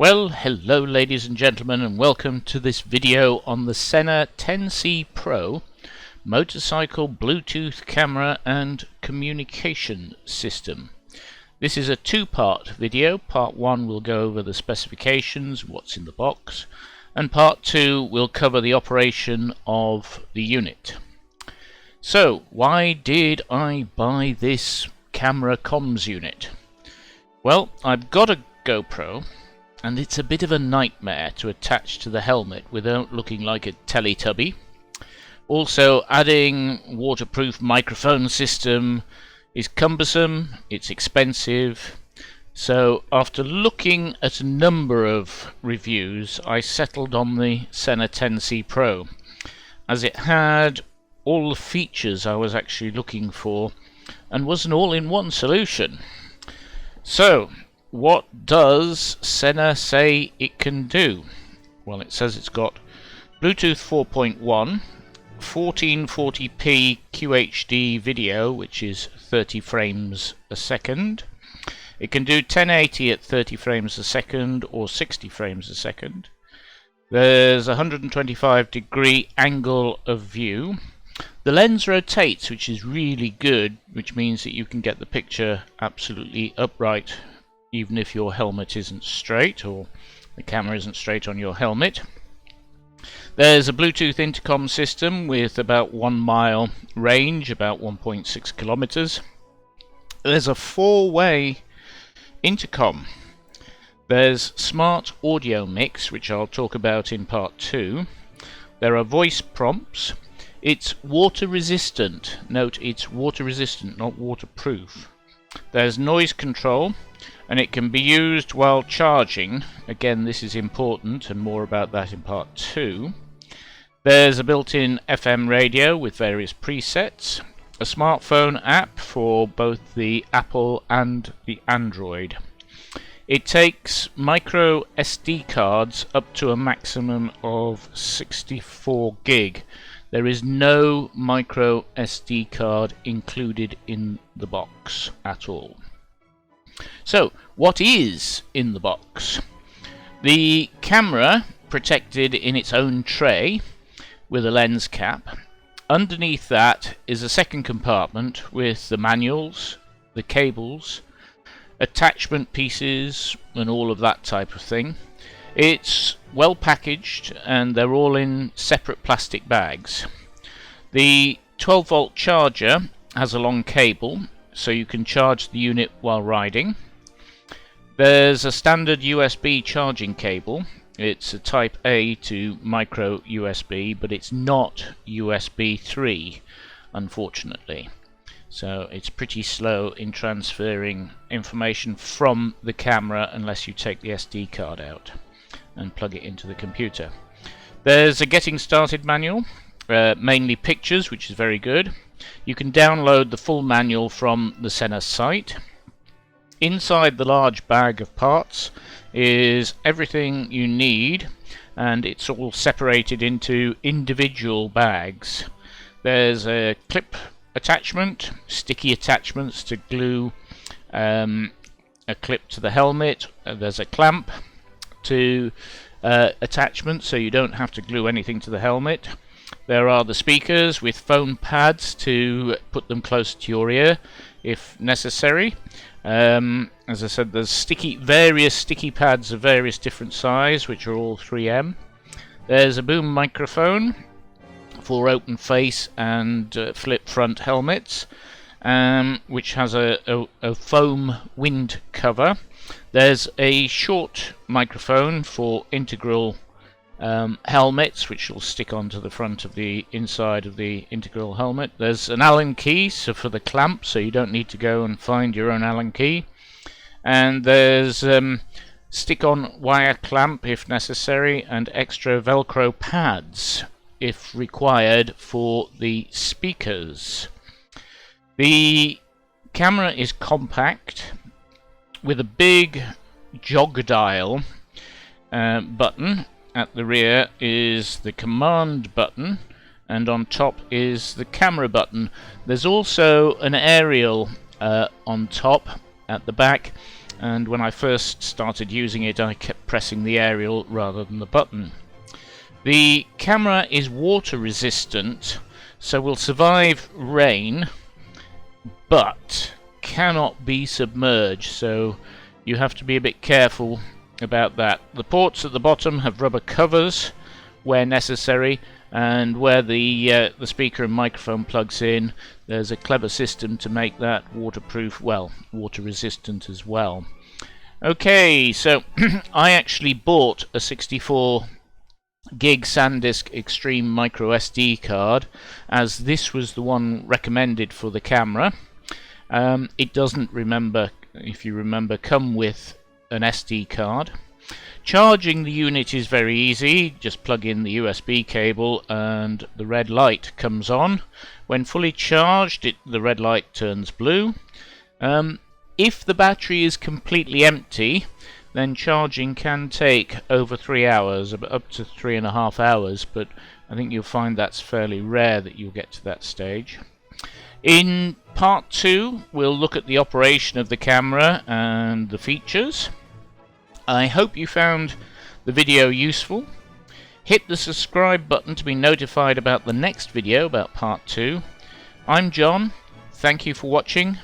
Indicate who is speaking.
Speaker 1: Well, hello ladies and gentlemen, and welcome to this video on the Sena 10C Pro motorcycle Bluetooth camera and communication system. This is a two-part video. Part 1 will go over the specifications, what's in the box, and Part 2 will cover the operation of the unit. So, why did I buy this camera comms unit? Well, I've got a GoPro, and it's a bit of a nightmare to attach to the helmet without looking like a Teletubby. Also, adding waterproof microphone system is cumbersome, it's expensive. So after looking at a number of reviews, I settled on the Sena 10C Pro, as it had all the features I was actually looking for and was an all-in-one solution. So, what does Sena say it can do? Well, it says it's got Bluetooth 4.1, 1440p QHD video, which is 30 frames a second. It can do 1080 at 30 frames a second or 60 frames a second. There's a 125-degree angle of view. The lens rotates, which is really good, which means that you can get the picture absolutely upright even if your helmet isn't straight or the camera isn't straight on your helmet. There's a Bluetooth intercom system with about 1 mile range, about 1.6 kilometers. There's a 4-way intercom. There's smart audio mix, which I'll talk about in part 2. There are voice prompts. It's water resistant. Note, it's water resistant, not waterproof. There's noise control, and it can be used while charging. Again, this is important, and more about that in part 2. There's a built-in FM radio with various presets, a smartphone app for both the Apple and the Android. It takes micro SD cards up to a maximum of 64 gig. There is no micro SD card included in the box at all. So, what is in the box? The camera, protected in its own tray with a lens cap. Underneath that is a second compartment with the manuals, the cables, attachment pieces, and all of that type of thing. It's well packaged, and they're all in separate plastic bags. The 12-volt charger has a long cable, so you can charge the unit while riding. There's a standard USB charging cable. It's a Type A to micro USB, but it's not USB 3, unfortunately. So it's pretty slow in transferring information from the camera unless you take the SD card out and plug it into the computer. There's a getting started manual, mainly pictures, which is very good. You can download the full manual from the Sena site. Inside the large bag of parts is everything you need, and it's all separated into individual bags. There's a clip attachment, sticky attachments to glue a clip to the helmet. There's a clamp to attachment, so you don't have to glue anything to the helmet. There are the speakers with foam pads to put them close to your ear if necessary. As I said, there's various sticky pads of various different size, which are all 3M. There's a boom microphone for open face and flip front helmets, which has a foam wind cover. There's a short microphone for integral helmets, which will stick onto the front of the inside of the integral helmet. There's an Allen key for the clamp, so you don't need to go and find your own Allen key. And there's stick-on wire clamp if necessary, and extra Velcro pads if required for the speakers. The camera is compact with a big jog dial button. At the rear is the command button, and on top is the camera button. There's also an aerial on top at the back, and when I first started using it I kept pressing the aerial rather than the button. The camera is water resistant, so will survive rain, but cannot be submerged, so you have to be a bit careful about that. The ports at the bottom have rubber covers where necessary, and where the speaker and microphone plugs in, there's a clever system to make that waterproof, well, water resistant as well. Okay, so I actually bought a 64 gig SanDisk Extreme micro SD card, as this was the one recommended for the camera. It doesn't, remember, if you remember, come with an SD card. Charging the unit is very easy. Just plug in the USB cable and the red light comes on. When fully charged, the red light turns blue. If the battery is completely empty, then charging can take over 3 hours, up to 3.5 hours, but I think you'll find that's fairly rare that you'll get to that stage. In part 2, we'll look at the operation of the camera and the features. I hope you found the video useful. Hit the subscribe button to be notified about the next video, about part 2. I'm John. Thank you for watching.